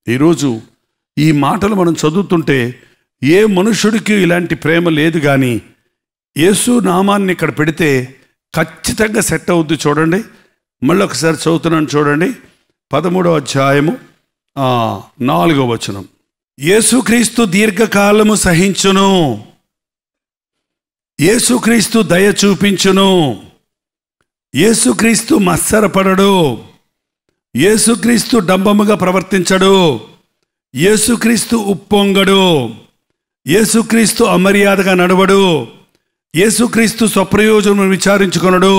ఈరోజు ఈ మాటలు మనం చదువుతుంటే ఏ మనుషుడికి ఇలాంటి ప్రేమ లేదు, కానీ యేసు నామాన్ని ఇక్కడ పెడితే ఖచ్చితంగా సెట్ అవుద్ది. చూడండి, మళ్ళీ ఒకసారి చదువుతున్నాను చూడండి. 13వ అధ్యాయము 4వ వచనం. యేసుక్రీస్తు దీర్ఘకాలము సహించును, యేసుక్రీస్తు దయ చూపించును, యేసుక్రీస్తు మత్సరపడడు, యేసుక్రీస్తు డంబముగా ప్రవర్తించడు, యేసుక్రీస్తు ఉప్పొంగడు, యేసుక్రీస్తు అమర్యాదగా నడవడు, యేసుక్రీస్తు స్వప్రయోజనం విచారించుకొనడు,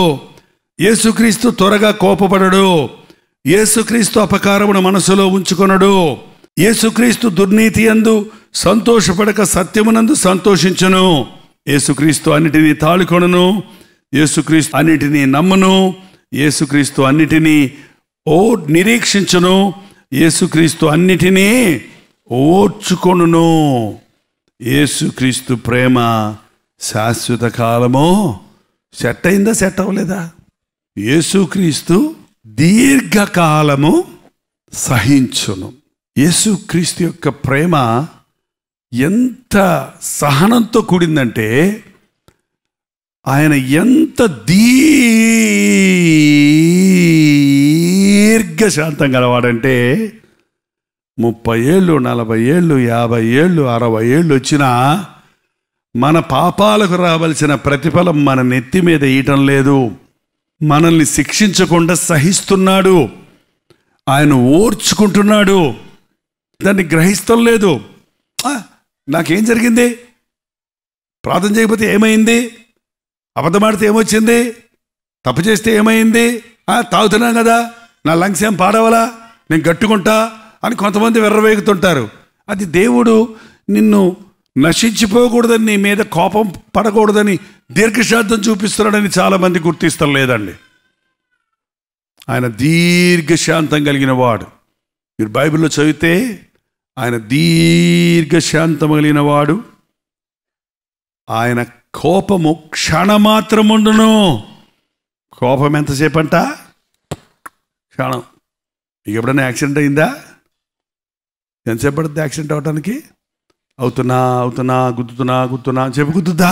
యేసుక్రీస్తు త్వరగా కోపపడడు, యేసుక్రీస్తు అపకారమును మనసులో ఉంచుకొనడు, యేసుక్రీస్తు దుర్నీతి యందు సంతోషపడక సత్యమునందు సంతోషించును, యేసుక్రీస్తు అన్నిటినీ తాళుకొనును, యేసుక్రీస్తు అన్నిటినీ నమ్మును, యేసుక్రీస్తు అన్నిటినీ నిరీక్షించును, యేసుక్రీస్తు అన్నిటినీ ఓర్చుకొనును. యేసుక్రీస్తు ప్రేమ శాశ్వత కాలము. సెట్ అయిందా? సెట్ అవ్వలేదా? యేసుక్రీస్తు దీర్ఘకాలము సహించును. యేసుక్రీస్తు యొక్క ప్రేమ ఎంత సహనంతో కూడిందంటే, ఆయన ఎంత దీర్ఘశాంతం గలవాడంటే 30 ఏళ్ళు, 40 ఏళ్ళు, 50 ఏళ్ళు, 60 ఏళ్ళు వచ్చినా మన పాపాలకు రావలసిన ప్రతిఫలం మన నెత్తి మీద వేయటం లేదు. మనల్ని శిక్షించకుండా సహిస్తున్నాడు, ఆయన ఓర్చుకుంటున్నాడు. దాన్ని గ్రహిస్తం లేదు. నాకేం జరిగింది, ప్రార్థన చేయకపోతే ఏమైంది, అబద్ధమాడితే ఏమొచ్చింది, తప్పు చేస్తే ఏమైంది, తాగుతున్నాం కదా, నా లంగ్స్ ఏం పాడవలా, నేను గట్టుకుంటా అని కొంతమంది వెర్రవేగుతుంటారు. అది దేవుడు నిన్ను నశించిపోకూడదని, నీ మీద కోపం పడకూడదని దీర్ఘశాంతం చూపిస్తున్నాడని చాలామంది గుర్తిస్తాం లేదండి. ఆయన దీర్ఘశాంతం కలిగిన వాడు. మీరు బైబిల్లో చదివితే ఆయన దీర్ఘశాంతం కలిగిన వాడు. ఆయన కోపము క్షణమాత్రముండును. కోపం ఎంతసేపు అంట? క్షణం. మీకు ఎప్పుడైనా యాక్సిడెంట్ అయిందా? ఎంతసేపు పడుతుంది యాక్సిడెంట్ అవడానికి? అవుతున్నా గుద్దుతున్నా అని చెప్పి గుద్దుద్దా?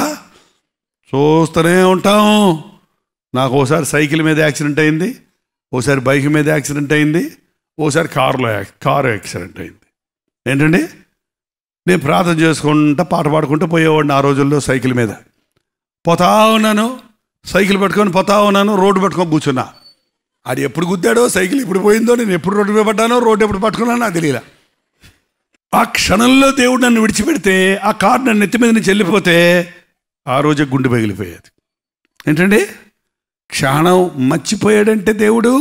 చూస్తూనే ఉంటాం. నాకు ఓసారి సైకిల్ మీద యాక్సిడెంట్ అయింది, ఓసారి బైక్ మీద యాక్సిడెంట్ అయింది, ఓసారి కారు యాక్సిడెంట్ అయింది. ఏంటండి, నేను ప్రార్థన చేసుకుంటా పాట పాడుకుంటూ పోయేవాడిని ఆ రోజుల్లో. సైకిల్ మీద పోతా ఉన్నాను, సైకిల్ పట్టుకొని పోతా ఉన్నాను, రోడ్డు పట్టుకొని కూర్చున్నా. అది ఎప్పుడు గుద్దాడో, సైకిల్ ఎప్పుడు పోయిందో, నేను ఎప్పుడు రోడ్డు మీద పడ్డానో, రోడ్డు ఎప్పుడు పట్టుకున్నానో నాకు తెలియలా. ఆ క్షణంలో దేవుడు నన్ను విడిచిపెడితే, ఆ కారు నన్ను నెత్తి మీద నుంచి వెళ్ళిపోతే ఆ రోజే గుండె పగిలిపోయేది. ఏంటండి, క్షణం మర్చిపోయాడంటే దేవుడు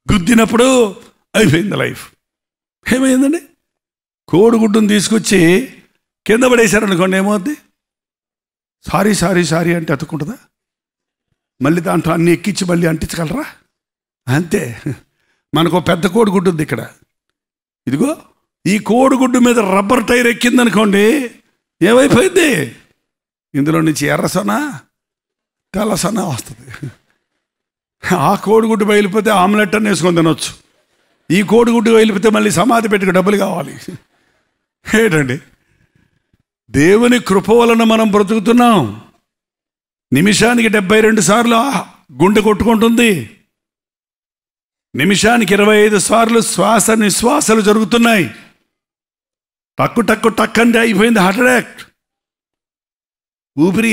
గుద్దినప్పుడు అయిపోయింది లైఫ్. ఏమైందండి, కోడిగుడ్డును తీసుకొచ్చి కింద పడేశారనుకోండి, ఏమవుద్ది? సారీ అంటే అతుక్కుంటుందా? మళ్ళీ దాంట్లో అన్ని ఎక్కించి మళ్ళీ అంటించగలరా? అంతే. మనకు పెద్ద కోడిగుడ్డు ఉంది ఇక్కడ. ఇదిగో ఈ కోడిగుడ్డు మీద రబ్బర్ టైర్ ఎక్కిందనుకోండి, ఏమైపోయింది? ఇందులో నుంచి ఎర్రసొన తెల్లసొన వస్తుంది. ఆ కోడిగుడ్డు బయలుపోతే ఆమ్లెట్ అని వేసుకొని తినొచ్చు. ఈ కోడిగుడ్డు బయలుపోతే మళ్ళీ సమాధి పెట్టుకు డబ్బులు కావాలి. ఏంటండి, దేవుని కృప వలన మనం బ్రతుకుతున్నాం. నిమిషానికి 72 సార్లు గుండె కొట్టుకుంటుంది. నిమిషానికి 25 సార్లు శ్వాస నిశ్వాసాలు జరుగుతున్నాయి. టక్కు అంటే అయిపోయింది హార్ట్ అటాక్. ఊపిరి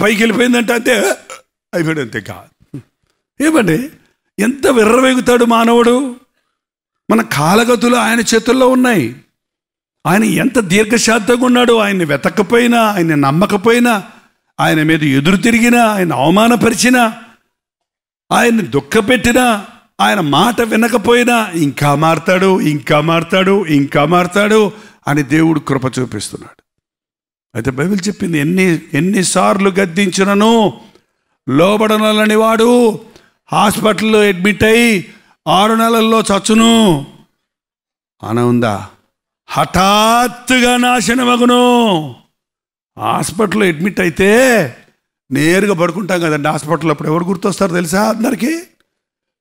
పైకి వెళ్ళిపోయిందంటే అంతే, అయిపోయాడు, అంతే. కాదు ఏమండి, ఎంత విర్రవేగుతాడు మానవుడు. మన కాలగతులు ఆయన చేతుల్లో ఉన్నాయి. ఆయన ఎంత దీర్ఘశాంతంగా ఉన్నాడు. ఆయన్ని వెతకపోయినా, ఆయన్ని నమ్మకపోయినా, ఆయన మీద ఎదురు తిరిగినా, ఆయన అవమానపరిచినా, ఆయన్ని దుఃఖపెట్టినా, ఆయన మాట వినకపోయినా ఇంకా మారతాడు అని దేవుడు కృప చూపిస్తున్నాడు. అయితే బైబిల్ చెప్పింది, ఎన్నిసార్లు గద్దించినను లోబడనలని వాడు హాస్పిటల్లో అడ్మిట్ అయి 6 నెలల్లో చచ్చును అని ఉందా? హఠాత్తుగా నాశనమగును. హాస్పిటల్లో అడ్మిట్ అయితే నేరుగా పడుకుంటాం కదండి. హాస్పిటల్ అప్పుడు ఎవరు గుర్తొస్తారు తెలుసా? అందరికీ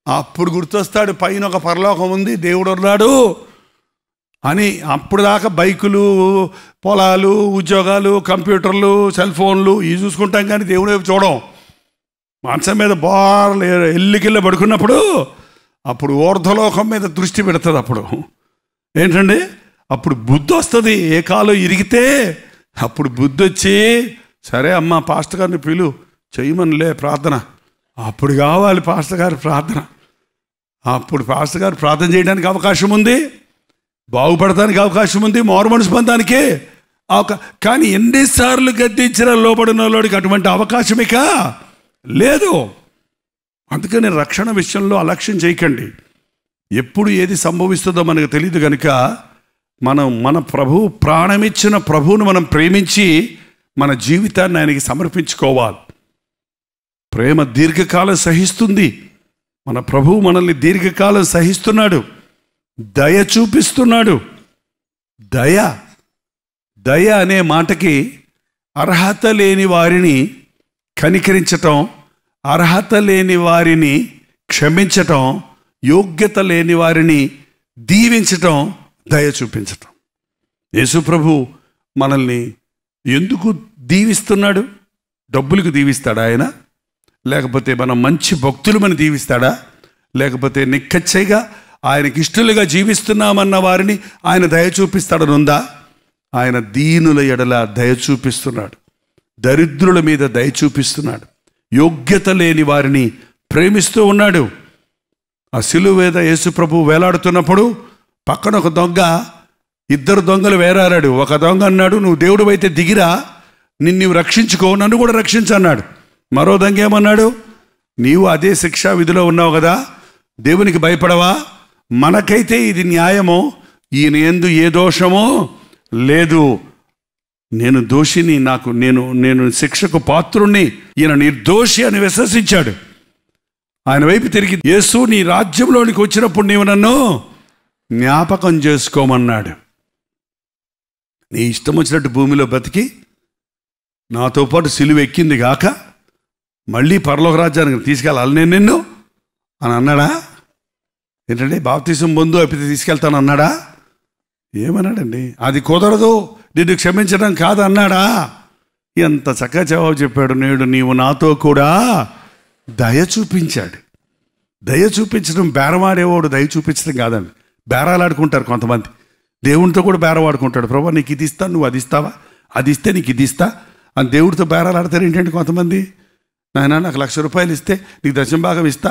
అప్పుడు గుర్తొస్తాడు, పైన ఒక పరలోకం ఉంది, దేవుడు ఉన్నాడు, అని అప్పుడు దాకా బైకులు, పొలాలు, ఉద్యోగాలు, కంప్యూటర్లు, సెల్ ఫోన్లు ఇవి చూసుకుంటాం, కానీ దేవుడు వైపు చూడం. మంచం మీద బార్లు ఎల్లికిళ్ళ పడుకున్నప్పుడు అప్పుడు ఊర్ధ్వలోకం మీద దృష్టి పెడుతుంది. అప్పుడు ఏంటండి, అప్పుడు బుద్ధి వస్తుంది. ఏ కాలు ఇరిగితే అప్పుడు బుద్ధి వచ్చి, సరే అమ్మ పాస్టర్ గారిని పిలు, చెయ్యమనిలే ప్రార్థన. అప్పుడు కావాలి పాస్టర్ గారి ప్రార్థన. అప్పుడు పాస్టర్ గారు ప్రార్థన చేయడానికి అవకాశం ఉంది, బాగుపడటానికి అవకాశం ఉంది, మారు మనసు పొందడానికి. కానీ ఎన్నిసార్లు గద్దించిన లోబడినోడికి అటువంటి అవకాశం ఇక లేదు. అందుకని రక్షణ విషయంలో అలక్ష్యం చేయకండి. ఎప్పుడు ఏది సంభవిస్తుందో మనకు తెలియదు కనుక మన ప్రభువు, ప్రాణమిచ్చిన ప్రభువును మనం ప్రేమించి మన జీవితాన్ని ఆయనకి సమర్పించుకోవాలి. ప్రేమ దీర్ఘకాలం సహిస్తుంది. మన ప్రభువు మనల్ని దీర్ఘకాలం సహిస్తున్నాడు, దయ చూపిస్తున్నాడు. దయ అనే మాటకి అర్హత లేని వారిని కనికరించటం, అర్హత లేని వారిని క్షమించటం, యోగ్యత లేని వారిని దీవించటం, దయ చూపించటం. యేసు ప్రభు మనల్ని ఎందుకు దీవిస్తున్నాడు? డబ్బులకు దీవిస్తాడా ఆయన? లేకపోతే మనం మంచి భక్తులమని దీవిస్తాడా? లేకపోతే నిక్కచ్చైగా ఆయనకి ఇష్టలుగా జీవిస్తున్నామన్న వారిని ఆయన దయ చూపిస్తాడనుందా? ఆయన దీనుల ఎడల దయ చూపిస్తున్నాడు, దరిద్రుల మీద దయ చూపిస్తున్నాడు, యోగ్యత లేని వారిని ప్రేమిస్తూ ఉన్నాడు. ఆ సిలువ మీద యేసు ప్రభు వేలాడుతున్నప్పుడు పక్కన ఒక దొంగ, ఇద్దరు దొంగలు వేరాడాడు. ఒక దొంగ అన్నాడు, నువ్వు దేవుడు అయితే దిగిరా, నిన్ను రక్షించుకో, నన్ను కూడా రక్షించన్నాడు. మరో దొంగ ఏమన్నాడు, నీవు అదే శిక్షా విధిలో ఉన్నావు కదా, దేవునికి భయపడవా? మనకైతే ఇది న్యాయమో, ఈయన యందు ఏ దోషమో లేదు, నేను దోషిని, నేను శిక్షకు పాత్రుణ్ణి, ఈయన నిర్దోషి అని విశ్వసించాడు. ఆయన వైపు తిరిగి, యేసు నీ రాజ్యంలోనికి వచ్చినప్పుడు నీవు నన్ను జ్ఞాపకం చేసుకోమన్నాడు. నీ ఇష్టం వచ్చినట్టు భూమిలో బతికి నాతో పాటు సిలువ ఎక్కింది గాక మళ్ళీ పరలోక రాజ్యానికి తీసుకెళ్ళాలి నేను నిన్ను అని అన్నాడా? ఏంటంటే బాప్తిసం పొందు అయిపోతే తీసుకెళ్తాను అన్నాడా? ఏమన్నాడండి? అది కుదరదు, నిన్ను క్షమించడం కాదు అన్నాడా? ఎంత చక్కగా జవాబు చెప్పాడు. నేడు నీవు నాతో కూడా దయ చూపించాడు. దయ చూపించడం, బేరమాడేవాడు దయ చూపించడం కాదండి. బేరాలాడుకుంటారు కొంతమంది, దేవునితో కూడా బేరవాడుకుంటాడు. ప్రభా నీకు ఇది ఇస్తా, నువ్వు అది ఇస్తావా, అది ఇస్తే నీకు ఇది ఇస్తా అని దేవుడితో బేరాలాడతారు. ఏంటంటే కొంతమంది, నాయన నాకు 1,00,000 రూపాయలు ఇస్తే నీకు దశంభాగం ఇస్తా.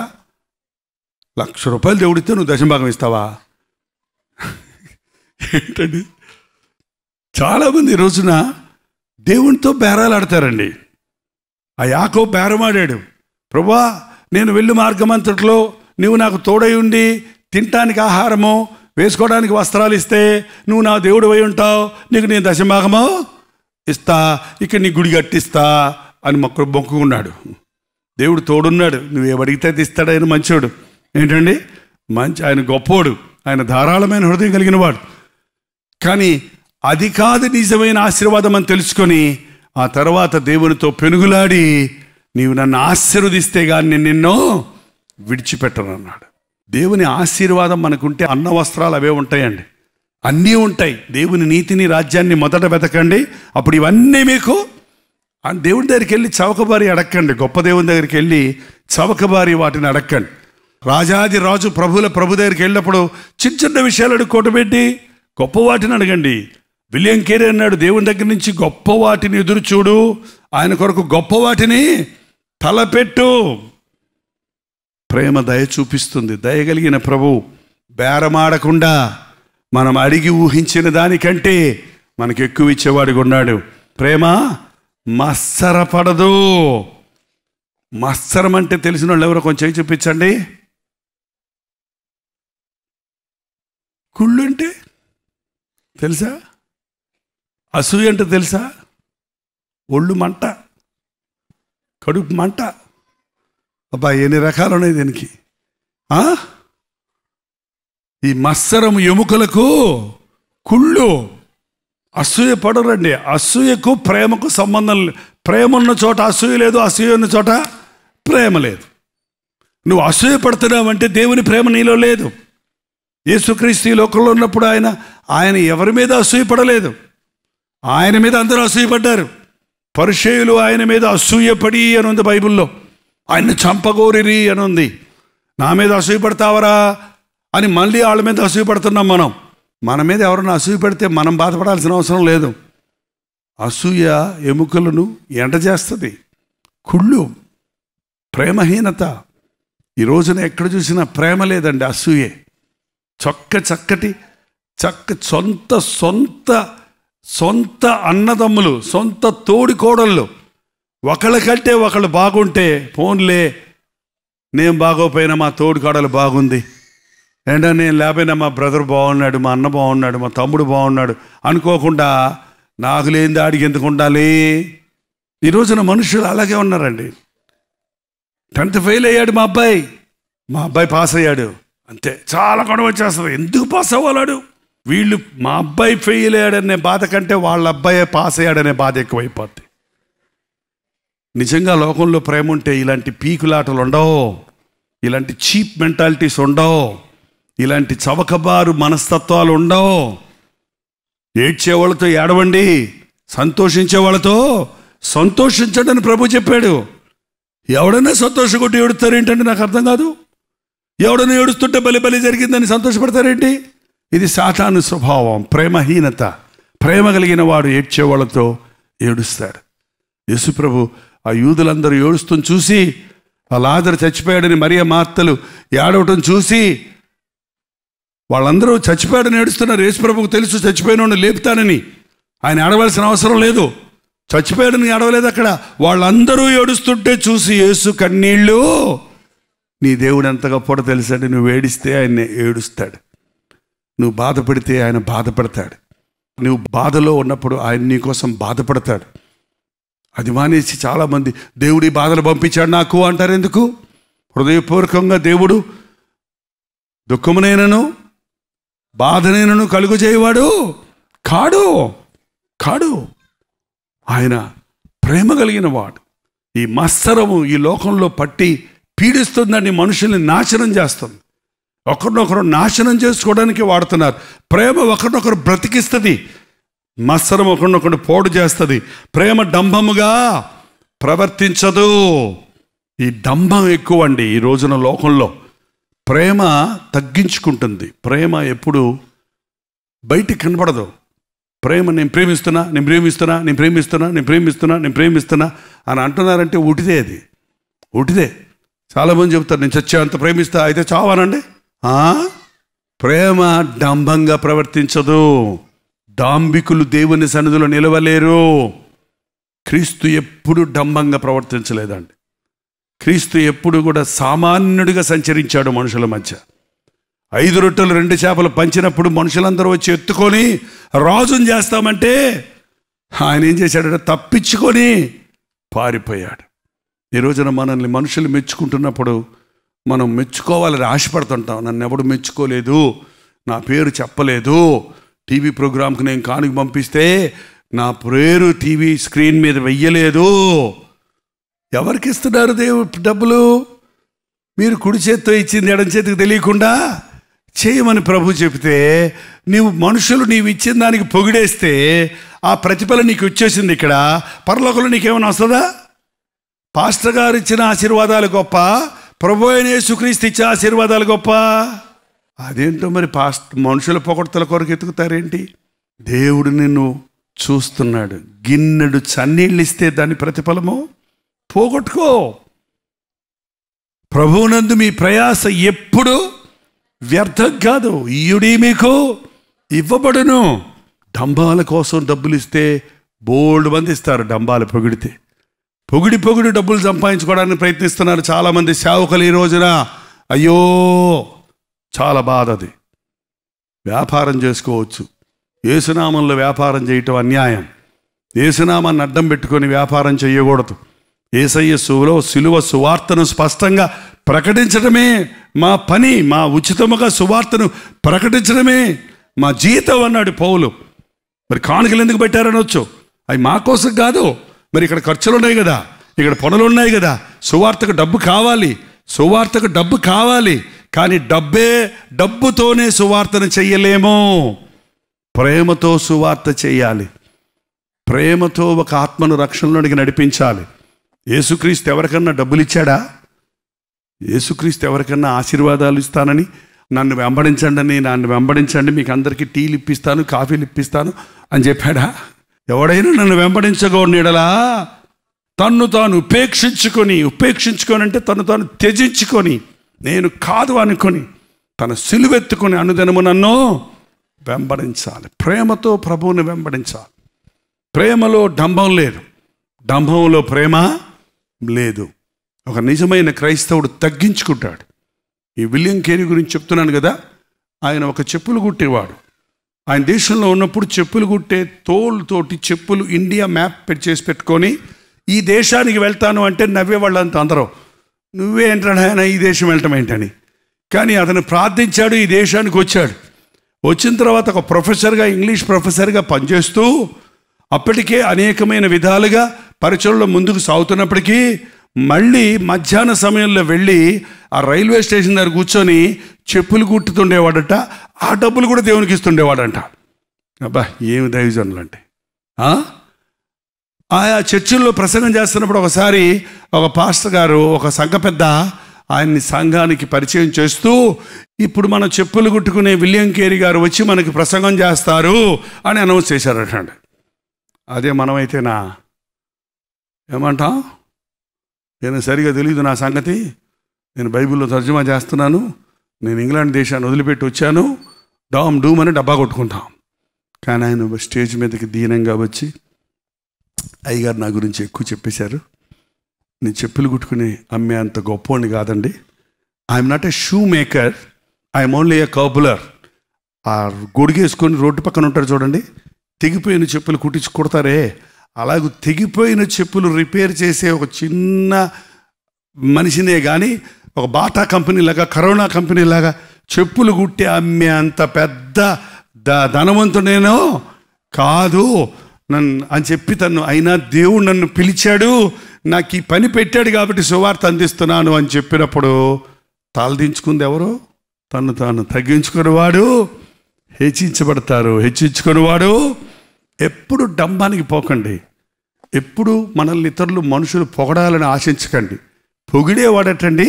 1,00,000 రూపాయలు దేవుడిస్తే నువ్వు దశంభాగం ఇస్తావా? ఏంటండి, చాలామంది ఈ రోజున దేవునితో బేరాలాడతారండి. ఆ యాకోబు బేరమాడాడు, ప్రభా నేను వెళ్ళు మార్గమంతట్లో నువ్వు నాకు తోడై ఉండి తినటానికి ఆహారము, వేసుకోవడానికి వస్త్రాలు ఇస్తే నువ్వు నా దేవుడు అయి ఉంటావు, నీకు నేను దశంభాగమో ఇస్తా, ఇక్కడ నీ గుడి కట్టిస్తా అని మొక్కుకున్నాడు. దేవుడు తోడున్నాడు, నువ్వేమడిగితే ఇస్తాడు. ఆయన మంచోడు. ఏంటండి, ఆయన గొప్పోడు, ఆయన ధారాళమైన హృదయం కలిగిన వాడు. కానీ అది కాదు నిజమైన ఆశీర్వాదం అని తెలుసుకొని ఆ తర్వాత దేవునితో పెనుగులాడి, నీవు నన్ను ఆశీర్వదిస్తే కానీ నేను నిన్ను విడిచిపెట్టను అన్నాడు. దేవుని ఆశీర్వాదం మనకుంటే అన్న వస్త్రాలు అవే ఉంటాయండి, అన్నీ ఉంటాయి. దేవుని నీతిని, రాజ్యాన్ని మొదట వెతకండి, అప్పుడు ఇవన్నీ మీకు. దేవుని దగ్గరికి వెళ్ళి చవకబారి అడక్కండి, గొప్ప దేవుని దగ్గరికి వెళ్ళి చవకబారి వాటిని అడక్కండి. రాజాది రాజు, ప్రభుల ప్రభు దగ్గరికి వెళ్ళినప్పుడు చిన్న చిన్న విషయాలు అడుక్కోటబెట్టి గొప్ప వాటిని అడగండి. విలియం కేరీ అన్నాడు, దేవుని దగ్గర నుంచి గొప్ప వాటిని ఎదురు చూడు, ఆయన కొరకు గొప్ప వాటిని తలపెట్టు. ప్రేమ దయ చూపిస్తుంది. దయగలిగిన ప్రభు బేరమాడకుండా మనం అడిగి ఊహించిన దానికంటే మనకు ఎక్కువ ఇచ్చేవాడిగా ఉన్నాడు. ప్రేమ మత్సరపడదు. మత్సరం అంటే తెలిసిన వాళ్ళు ఎవరో కొంచెం చూపించండి. కుళ్ళు అంటే తెలుసా? అసూయ అంటే తెలుసా? ఒళ్ళు మంట, కడుపు మంట. అబ్బా ఎన్ని రకాలు ఉన్నాయి దీనికి. ఈ మత్సరం ఎముకలకు కుళ్ళు. అసూయ పడరండి. అసూయకు ప్రేమకు సంబంధం లేదు. ప్రేమ ఉన్న చోట అసూయ లేదు, అసూయ ఉన్న చోట ప్రేమ లేదు. నువ్వు అసూయ పడుతున్నావంటే దేవుని ప్రేమ నీలో లేదు. యేసుక్రీస్తు ఈ లోకంలో ఉన్నప్పుడు ఆయన ఎవరి మీద అసూయపడలేదు. ఆయన మీద అందరూ అసూయపడ్డారు. పరిసయ్యులు ఆయన మీద అసూయపడి అని ఉంది బైబిల్లో. ఆయన్ని చంపగోరిరి అని ఉంది. నా మీద అసూయపడతావరా అని మళ్ళీ వాళ్ళ మీద అసూయపడుతున్నాం మనం. మన మీద ఎవరన్నా అసూయపడితే మనం బాధపడాల్సిన అవసరం లేదు. అసూయ ఎముకలను ఎండజేస్తుంది. కుళ్ళు, ప్రేమహీనత. ఈ రోజున ఎక్కడ చూసినా ప్రేమ లేదండి, అసూయే. చక్కటి సొంత అన్నదమ్ములు, సొంత తోడి కోడళ్ళు ఒకళ్ళ కంటే ఒకళ్ళు బాగుంటే ఫోన్లే, నేను బాగోపోయినా మా తోడి కోడలు బాగుంది, ఏంటో నేను లేకపోయినా మా బ్రదర్ బాగున్నాడు, మా అన్న బాగున్నాడు, మా తమ్ముడు బాగున్నాడు అనుకోకుండా నాకు లేని దాడికి ఎందుకు ఉండాలి? ఈ రోజున మనుషులు అలాగే ఉన్నారండి. 10th ఫెయిల్ అయ్యాడు మా అబ్బాయి పాస్ అయ్యాడు, అంతే చాలా గొడవ వచ్చేస్తుంది. ఎందుకు పాస్ అవ్వాలాడు? వీళ్ళు మా అబ్బాయి ఫెయిల్ అయ్యాడనే బాధ కంటే వాళ్ళ అబ్బాయి పాస్ అయ్యాడనే బాధ ఎక్కువైపోద్ది. నిజంగా లోకంలో ప్రేమ ఉంటే ఇలాంటి పీకులాటలు ఉండవు, ఇలాంటి చీప్ మెంటాలిటీస్ ఉండవు, ఇలాంటి చవకబారు మనస్తత్వాలు ఉండవు. ఏడ్చే వాళ్ళతో ఏడవండి, సంతోషించే వాళ్ళతో సంతోషించండి అని ప్రభు చెప్పాడు. ఎవడన్నా సంతోషకొట్టి ఏడుస్తారేంటండి? నాకు అర్థం కాదు. ఎవడన్నా ఏడుస్తుంటే బలి జరిగిందని సంతోషపడతారేంటి? ఇది సాతాను స్వభావం, ప్రేమహీనత. ప్రేమ కలిగిన వాడు ఏడ్చేవాళ్ళతో ఏడుస్తాడు. యేసుప్రభు ఆ యూదులందరూ ఏడుస్తుని చూసి, ఆ లాజరు చచ్చిపోయాడని మరియ మార్తలు ఏడవటం చూసి, వాళ్ళందరూ చచ్చిపోయాడని ఏడుస్తున్నారు. యేసుప్రభుకు తెలుసు చచ్చిపోయిన లేపుతానని, ఆయన ఏడవలసిన అవసరం లేదు. చచ్చిపోయాడని ఏడవలేదు అక్కడ. వాళ్ళందరూ ఏడుస్తుంటే చూసి యేసు కన్నీళ్ళు, నీ దేవుడు ఎంత గొప్పడో తెలుసండి. నువ్వు ఏడిస్తే ఆయన ఏడుస్తాడు, నువ్వు బాధపడితే ఆయన బాధపడతాడు, నువ్వు బాధలో ఉన్నప్పుడు ఆయన నీకోసం బాధపడతాడు. అది మానేసి చాలామంది దేవుడి బాధలు పంపించాడు నాకు అంటారు. ఎందుకు? హృదయపూర్వకంగా దేవుడు దుఃఖమునైనను బాధనైనను కలుగు చేయవాడు కాడు. ఆయన ప్రేమ కలిగిన వాడు. ఈ మత్సరము ఈ లోకంలో పట్టి పీడిస్తుందని మనుషుల్ని నాశనం చేస్తుంది. ఒకరినొకరు నాశనం చేసుకోవడానికి వాడుతున్నారు. ప్రేమ ఒకరినొకరు బ్రతికిస్తుంది, మత్సరం ఒకరినొకరు పోడు చేస్తుంది. ప్రేమ డంబముగా ప్రవర్తించదు. ఈ డంబం ఎక్కువ అండి ఈ రోజున లోకంలో. ప్రేమ తగ్గించుకుంటుంది. ప్రేమ ఎప్పుడు బయటికి కనపడదు. ప్రేమ నేను ప్రేమిస్తున్నా అని అంటున్నారంటే ఉటిదే. అది ఉటిదే. చాలామంది చెబుతారు నేను చచ్చేంత ప్రేమిస్తా, అయితే చావానండి. ప్రేమ డంబంగా ప్రవర్తించదు. డాంబికులు దేవుని సన్నిధిలో నిలవలేరు. క్రీస్తు ఎప్పుడు డంబంగా ప్రవర్తించలేదండి. క్రీస్తు ఎప్పుడు కూడా సామాన్యుడిగా సంచరించాడు మనుషుల మధ్య. 5 రొట్టెలు 2 చేపలు పంచినప్పుడు మనుషులందరూ వచ్చి ఎత్తుకొని రాజుని చేస్తామంటే ఆయన ఏం చేశాడంటే తప్పించుకొని పారిపోయాడు. ఈ రోజున మనల్ని మనుషులు మెచ్చుకుంటున్నప్పుడు మనం మెచ్చుకోవాలని ఆశపడుతుంటాం. నన్ను ఎవడు మెచ్చుకోలేదు, నా పేరు చెప్పలేదు, టీవీ ప్రోగ్రాంకి నేను కానుక పంపిస్తే నా పేరు టీవీ స్క్రీన్ మీద వెయ్యలేదు. ఎవరికి ఇస్తున్నారు దేవుడు డబ్బులు? మీరు కుడి చేత్తో ఇచ్చింది ఎడం చేతికి తెలియకుండా చేయమని ప్రభు చెబితే మనుషులు నీవు ఇచ్చిన దానికి పొగిడేస్తే ఆ ప్రతిఫలం నీకు వచ్చేసింది. ఇక్కడ పరలోకంలో నీకేమైనా వస్తుందా? పాస్టర్ గారు ఇచ్చిన ఆశీర్వాదాలు గొప్ప, ప్రభు అయిన యేసుక్రీస్తు ఇచ్చే ఆశీర్వాదాలు గొప్ప. అదేంటో మరి మనుషుల పొగడ్తల కొరకు ఎత్తుకుతారేంటి? దేవుడు నిన్ను చూస్తున్నాడు. గిన్నెడు చన్నీళ్ళు ఇస్తే దాని ప్రతిఫలము పోగొట్టుకో. ప్రభువునందు మీ ప్రయాస ఎప్పుడు వ్యర్థం కాదు. ఇయుడి మీకు ఇవ్వబడును. డంబాల కోసం డబ్బులు ఇస్తే బోల్డ్ మంది ఇస్తారు. డంబాలు పొగిడి డబ్బులు సంపాదించుకోవడానికి ప్రయత్నిస్తున్నారు చాలామంది సేవకులు ఈ రోజున. అయ్యో చాలా బాధ. అది వ్యాపారం చేసుకోవచ్చు, యేసునామంలో వ్యాపారం చేయటం అన్యాయం. యేసునామాన్ని అడ్డం పెట్టుకొని వ్యాపారం చేయకూడదు. యేసయ్య సిలువ సువార్తను స్పష్టంగా ప్రకటించడమే మా పని. మా ఉచితముగా సువార్తను ప్రకటించడమే మా జీతం అన్నాడు పౌలు. మరి కానుకలు ఎందుకు పెట్టారనొచ్చు. అవి మా కోసం కాదు. మరి ఇక్కడ ఖర్చులు ఉన్నాయి కదా, ఇక్కడ పనులు ఉన్నాయి కదా, సువార్తకు డబ్బు కావాలి. కానీ డబ్బుతోనే సువార్తను చెయ్యలేము. ప్రేమతో సువార్త చెయ్యాలి. ప్రేమతో ఒక ఆత్మను రక్షణలోనికి నడిపించాలి. యేసుక్రీస్తు ఎవరికన్నా డబ్బులు ఇచ్చాడా? యేసుక్రీస్తు ఎవరికన్నా ఆశీర్వాదాలు ఇస్తానని, నన్ను వెంబడించండి, మీకు అందరికీ టీలు ఇప్పిస్తాను, కాఫీలు ఇప్పిస్తాను అని చెప్పాడా? ఎవడైనా నన్ను వెంబడించగోడలా తన్ను తాను ఉపేక్షించుకొని అంటే తను తాను త్యజించుకొని, నేను కాదు అనుకొని, తన సిలువెత్తుకొని అనుదినము నన్ను వెంబడించాలి. ప్రేమతో ప్రభువుని వెంబడించాలి. ప్రేమలో డంబం లేదు, డంబంలో ప్రేమ లేదు. ఒక నిజమైన క్రైస్తవుడు తగ్గించుకుంటాడు. ఈ విలియం కేరీ గురించి చెప్తున్నాను కదా. ఆయన ఒక చెప్పులు కుట్టేవాడు. ఆయన దేశంలో ఉన్నప్పుడు చెప్పులు కుట్టే తోలుతోటి చెప్పులు ఇండియా మ్యాప్ చేసి పెట్టుకొని ఈ దేశానికి వెళ్తాను అంటే నవ్వేవాళ్ళంతా అందరూ, నువ్వేంటా ఆయన ఈ దేశం వెళ్ళటం ఏంటని. కానీ అతను ప్రార్థించాడు, ఈ దేశానికి వచ్చాడు. వచ్చిన తర్వాత ఒక ప్రొఫెసర్గా, ఇంగ్లీష్ ప్రొఫెసర్గా పనిచేస్తూ అప్పటికే అనేకమైన విధాలుగా పరిచయంలో ముందుకు సాగుతున్నప్పటికీ మళ్ళీ మధ్యాహ్న సమయంలో వెళ్ళి ఆ రైల్వే స్టేషన్ దగ్గర కూర్చొని చెప్పులు కుట్టుతుండేవాడట. ఆ డబ్బులు కూడా దేవునికి ఇస్తుండేవాడంట. అబ్బా, ఏమి దైవజనులు అంటే. ఆయా చర్చిల్లో ప్రసంగం చేస్తున్నప్పుడు ఒకసారి ఒక పాస్టర్ గారు, ఒక సంఘ పెద్ద ఆయన్ని సంఘానికి పరిచయం చేస్తూ, ఇప్పుడు మనం చెప్పులు కుట్టుకునే విలియం కేరీ గారు వచ్చి మనకి ప్రసంగం చేస్తారు అని అనౌన్స్ చేశారట. అదే మనమైతేనా ఏమంటాం? నేను సరిగా తెలియదు నా సంగతి, నేను బైబిల్లో తర్జుమా చేస్తున్నాను, నేను ఇంగ్లాండ్ దేశాన్ని వదిలిపెట్టి వచ్చాను, డూమ్ అని డబ్బా కొట్టుకుంటాం. కానీ ఆయన స్టేజ్ మీదకి దీనంగా వచ్చి, అయ్యగారు నా గురించి ఎక్కువ చెప్పేశారు, నేను చెప్పులు కుట్టుకుని అమ్మే అంత గొప్పవాడిని కాదండి, I'm not a shoe maker, I'm only a cobbler. ఆ గొడుగేసుకొని రోడ్డు పక్కన ఉంటారు చూడండి, తెగిపోయిన చెప్పులు కుట్టించి కొడతారే, అలాగూ తెగిపోయిన చెప్పులు రిపేర్ చేసే ఒక చిన్న మనిషినే కానీ ఒక బాటా కంపెనీలాగా, కరోనా కంపెనీలాగా చెప్పులు కుట్టి అమ్మే అంత పెద్ద ధనవంతుడేనో కాదు అని చెప్పి అయినా దేవుడు నన్ను పిలిచాడు, నాకు ఈ పని పెట్టాడు కాబట్టి సువార్త అందిస్తున్నాను అని చెప్పినప్పుడు తలదించుకుంది ఎవరు? తను తాను తగ్గించుకునేవాడు హెచ్చించబడతారు. హెచ్చించుకునేవాడు. ఎప్పుడు డంబానికి పోకండి. ఎప్పుడు మనల్ని ఇతరులు మనుషులు పొగడాలని ఆశించకండి. పొగిడేవాడటండి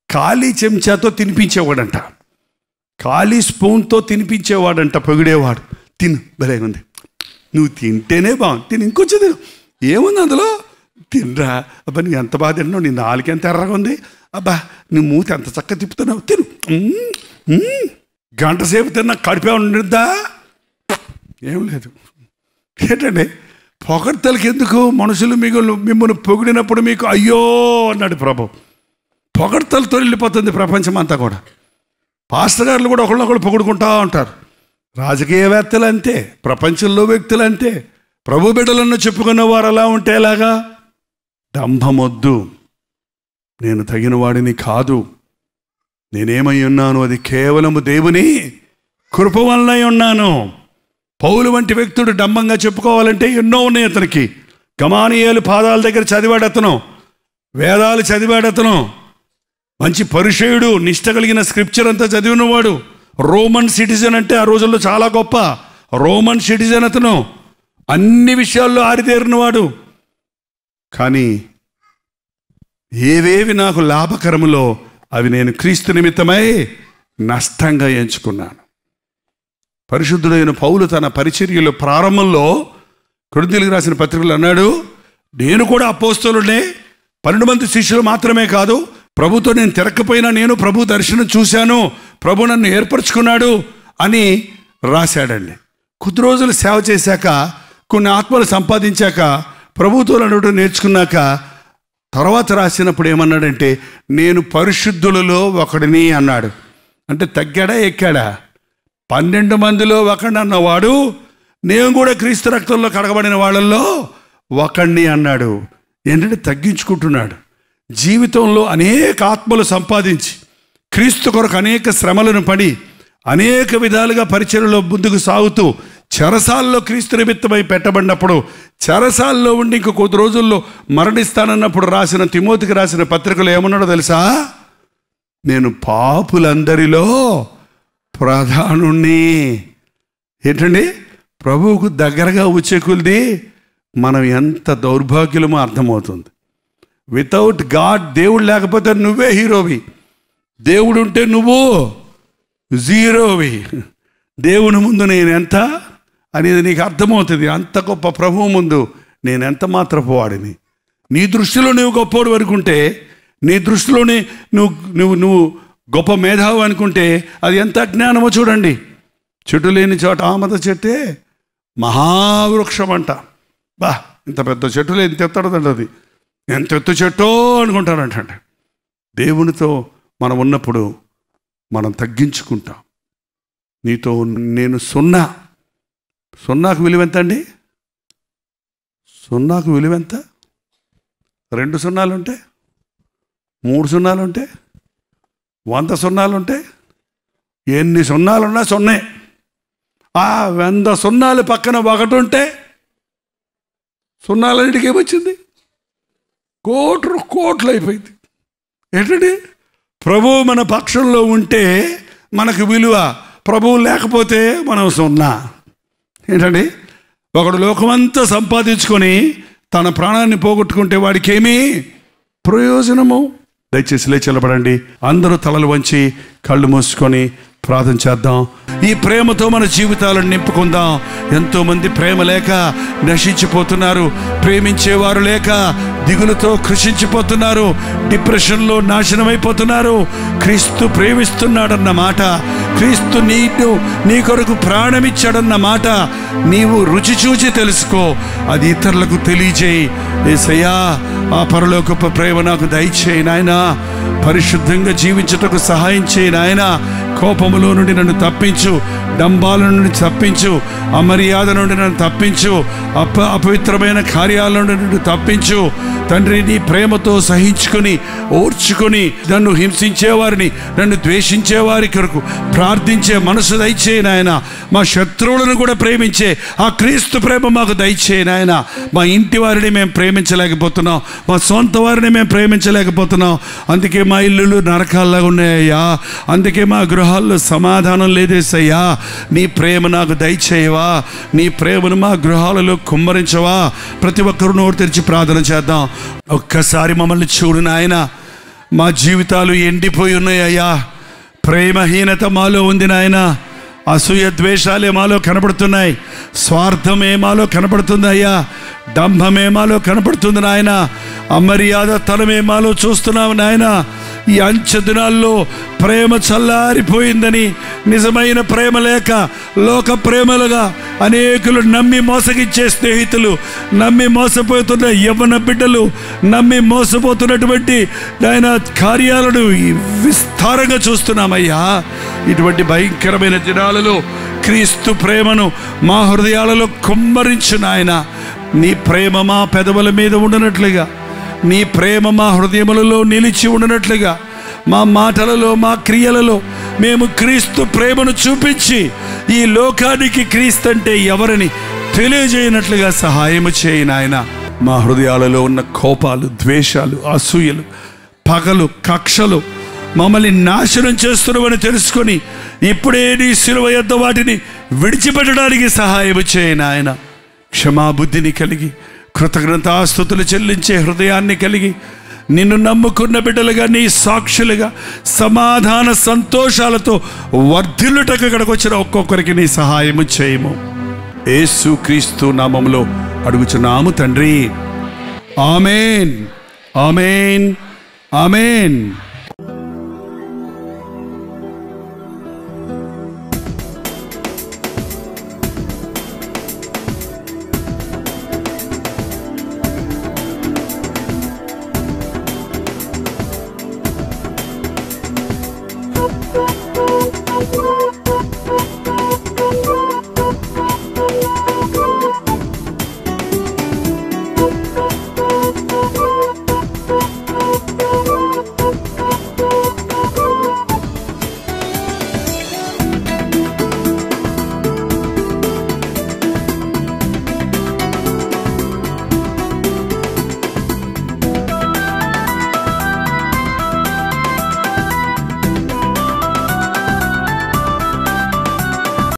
ఖాళీ చెంచాతో తినిపించేవాడంట, ఖాళీ స్పూన్తో తినిపించేవాడంట పొగిడేవాడు. తిను, భలే ఉంది, నువ్వు తింటేనే బాగుంది, తిని ఇంకొంచెం తిను, ఏముంది అందులో, తినరా, అబ్బా నీకు ఎంత బాగా తిన్నావు, నీ నాలుగు ఎంత ఎర్రగా ఉంది, అబ్బా నీ మూతి ఎంత చక్కగా తిప్పుతున్నావు, తిను, గంట సేపు తిన్నా కడిపే ఉండిద్దా? ఏం లేదు. ఏంటండి పొగడ్తలకి ఎందుకు? మనుషులు మిమ్మల్ని పొగిడినప్పుడు మీకు అయ్యో అన్నాడు ప్రభు. పొగడ్తలతో వెళ్ళిపోతుంది ప్రపంచం అంతా కూడా. పాస్టర్ గారులు కూడా ఒకళ్ళొకళ్ళు పొగుడుకుంటా ఉంటారు. రాజకీయవేత్తలు అంతే, ప్రపంచంలో వ్యక్తులు అంతే. ప్రభు బిడ్డలను చెప్పుకున్న వారు అలా ఉంటే ఎలాగా? డంభమొద్దు. నేను తగిన వాడిని కాదు, నేనేమై ఉన్నాను అది కేవలము దేవుని కృప వలనై ఉన్నాను. పౌలు వంటి వ్యక్తుడు డంబంగా చెప్పుకోవాలంటే ఎన్నో ఉన్నాయి అతనికి. గమానియేలు పాదాల దగ్గర చదివాడు అతను, వేదాలు చదివాడు అతను, మంచి పరిచయుడు, నిష్ట కలిగిన స్క్రిప్చర్ అంతా చదివినవాడు. రోమన్ సిటిజన్ అంటే ఆ రోజుల్లో చాలా గొప్ప. రోమన్ సిటిజన్ అతను, అన్ని విషయాల్లో ఆరితేరినవాడు. కానీ ఏవేవి నాకు లాభకరములో అవి నేను క్రీస్తు నిమిత్తమై నష్టంగా ఎంచుకున్నాను. పరిశుద్ధుడైన పౌలు తన పరిచర్యలో ప్రారంభంలో కొరింథీయులకు రాసిన పత్రికలు అన్నాడు, నేను కూడా అపోస్తలుడే, 12 మంది శిష్యులు మాత్రమే కాదు, ప్రభుతో నేను తిరగకపోయినా నేను ప్రభు దర్శనం చూశాను, ప్రభు నన్ను ఏర్పరచుకున్నాడు అని రాశాడండి. కొద్ది రోజులు సేవ చేశాక, కొన్ని ఆత్మలు సంపాదించాక, ప్రభుతో నడవడం నేర్చుకున్నాక తర్వాత రాసినప్పుడు ఏమన్నాడంటే, నేను పరిశుద్ధులలో ఒకడిని అన్నాడు. అంటే తగ్గాడా ఎక్కాడా? 12 మందిలో ఒకడిని అన్నవాడు నేను కూడా క్రీస్తు రక్తంలో కడగబడిన వాళ్ళల్లో ఒకడిని అన్నాడు. ఏంటంటే తగ్గించుకుంటున్నాడు. జీవితంలో అనేక ఆత్మలు సంపాదించి క్రీస్తు కొరకు అనేక శ్రమలను పడి అనేక విధాలుగా పరిచర్యలో ముందుకు సాగుతూ చెరసాల్లో క్రీస్తు నిమిత్తమై పెట్టబడినప్పుడు, చెరసాల్లో ఉండి ఇంక కొద్ది రోజుల్లో మరణిస్తానన్నప్పుడు రాసిన తిమోతికి రాసిన పత్రికలో ఏమన్నాడో తెలుసా? నేను పాపులందరిలో ప్రధానుణ్ణి. ఏంటండి? ప్రభువుకు దగ్గరగా వచ్చే కొలిది మనం ఎంత దౌర్భాగ్యులమో అర్థమవుతుంది. వితౌట్ గాడ్, దేవుడు లేకపోతే నువ్వే హీరోవి, దేవుడు ఉంటే నువ్వు జీరోవి. దేవుని ముందు నేను ఎంత అనేది నీకు అర్థమవుతుంది. అంత గొప్ప ప్రభువు ముందు నేను ఎంత మాత్రపు వాడిని. నీ దృష్టిలో నువ్వు గొప్పవాడు అనుకుంటే, నీ దృష్టిలోనే నువ్వు గొప్ప మేధావు అనుకుంటే అది ఎంత అజ్ఞానమో చూడండి. చెట్టు లేని చోట ఆమద చెట్టే మహావృక్షం అంట. బా, ఇంత పెద్ద చెట్టులో ఎంత ఎత్తడదండి, అది ఎంత ఎత్తు చెట్టో అనుకుంటారంటండి. దేవునితో మనం ఉన్నప్పుడు మనం తగ్గించుకుంటాం. నీతో నేను సున్నాకు విలువ ఎంత అండి? సున్నాకు విలువ ఎంత? 2 సున్నాలుంటే, 3 సున్నాలుంటే, 100 సున్నాలుంటే, ఎన్ని సున్నాలున్నా సున్నే. ఆ 100 సున్నాలు పక్కన ఒకటి ఉంటే సున్నాలన్నిటికీ ఏమొచ్చింది? కోట్లు అయిపోయింది. ఏంటండి? ప్రభువు మన పక్షంలో ఉంటే మనకు విలువ, ప్రభువు లేకపోతే మనం సున్నా. ఏంటండి? ఒకడు లోకమంతా సంపాదించుకొని తన ప్రాణాన్ని పోగొట్టుకుంటే వాడికి ఏమీ ప్రయోజనము? దయచేసి లేచెలబడండి. అందరూ తలలు వంచి కళ్ళు మూసుకొని ప్రార్థన చేద్దాం. ఈ ప్రేమతో మన జీవితాలను నింపుకుందాం. ఎంతోమంది ప్రేమ లేక నశించిపోతున్నారు, ప్రేమించేవారు లేక దిగులుతో కృషించిపోతున్నారు, డిప్రెషన్లో నాశనమైపోతున్నారు. క్రీస్తు ప్రేమిస్తున్నాడన్న మాట, క్రీస్తు నీ కొరకు ప్రాణమిచ్చాడన్న మాట నీవు రుచి చూచి తెలుసుకో, అది ఇతరులకు తెలియజేయి. యేసయ్యా, ఆ పరలోకపు ప్రేమ నాకు దయచేయి నాయనా. పరిశుద్ధంగా జీవించుటకు సహాయం చేయి నాయనా. కోపములో నుండి నన్ను తప్పించు, డంబాల నుండి తప్పించు, అమర్యాద నుండి నన్ను తప్పించు, అపవిత్రమైన కార్యాల నుండి నన్ను తప్పించు తండ్రి. నీ ప్రేమతో సహించుకొని ఓర్చుకొని నన్ను హింసించేవారిని, నన్ను ద్వేషించేవారి కొరకు ప్రార్థించే మనసు దయచేయి నాయన. మా శత్రువులను కూడా ప్రేమించే ఆ క్రీస్తు ప్రేమ మాకు దయచేయి నాయన. మా ఇంటి వారిని మేము ప్రేమించలేకపోతున్నాం, మా సొంత వారిని మేము ప్రేమించలేకపోతున్నాం. అందుకే మా ఇల్లులు నరకాల్లాగా ఉన్నాయ్యా, అందుకే మా గృహాల్లో సమాధానం లేదేసయ్యా. నీ ప్రేమ నాకు దయచేయవా, నీ ప్రేమను మా గృహాలలో కుమ్మరించవా. ప్రతి ఒక్కరు నోరు తెరిచి ప్రార్థన చేద్దాం. ఒక్కసారి మమ్మల్ని చూడు నాయన. మా జీవితాలు ఎండిపోయి ఉన్నాయ్యా, ప్రేమహీనత మాలో ఉంది నాయన. అసూయ ద్వేషాలే మాలో కనపడుతున్నాయి, స్వార్థమే మాలో కనపడుతుంది అయ్యా, డంభమే మాలో కనపడుతుంది నాయన, అమర్యాద తనమే మాలో చూస్తున్నావు నాయన. ఈ అంచె దినాల్లో ప్రేమ చల్లారిపోయిందని, నిజమైన ప్రేమ లేక లోక ప్రేమలుగా అనేకులు నమ్మి మోసగిచ్చే స్నేహితులు, నమ్మి మోసపోతున్న యవ్వన బిడ్డలు, నమ్మి మోసపోతున్నటువంటి నాయన కార్యాలను విస్తారంగా చూస్తున్నామయ్యా. ఇటువంటి భయంకరమైన దినాలలో క్రీస్తు ప్రేమను మా హృదయాలలో కుమ్మరించు నాయన. నీ ప్రేమ మా పెదవుల మీద ఉండనట్లుగా, నీ ప్రేమ మా హృదయములలో నిలిచి ఉండనట్లుగా, మా మాటలలో మా క్రియలలో మేము క్రీస్తు ప్రేమను చూపించి ఈ లోకానికి క్రీస్తు అంటే ఎవరని తెలియజేయనట్లుగా సహాయము చేయి నాయన. మా హృదయాలలో ఉన్న కోపాలు, ద్వేషాలు, అసూయలు, పగలు, కక్షలు మమ్మల్ని నాశనం చేస్తున్నామని తెలుసుకొని ఇప్పుడే నీ శిలువ యొద్ద వాటిని విడిచిపెట్టడానికి సహాయము చేయి నాయన. క్షమాబుద్ధిని కలిగి, కృతజ్ఞతాస్తుతులు చెల్లించే హృదయాన్ని కలిగి, నిన్ను నమ్ముకున్న బిడ్డలుగా, నీ సాక్షులుగా సమాధాన సంతోషాలతో వర్ధిల్లుటకు ఇక్కడికి వచ్చిన ఒక్కొక్కరికి నీ సహాయము చేయము. యేసు క్రీస్తు నామములో అడుగుచున్నాము తండ్రి. ఆమేన్, ఆమేన్, ఆమేన్.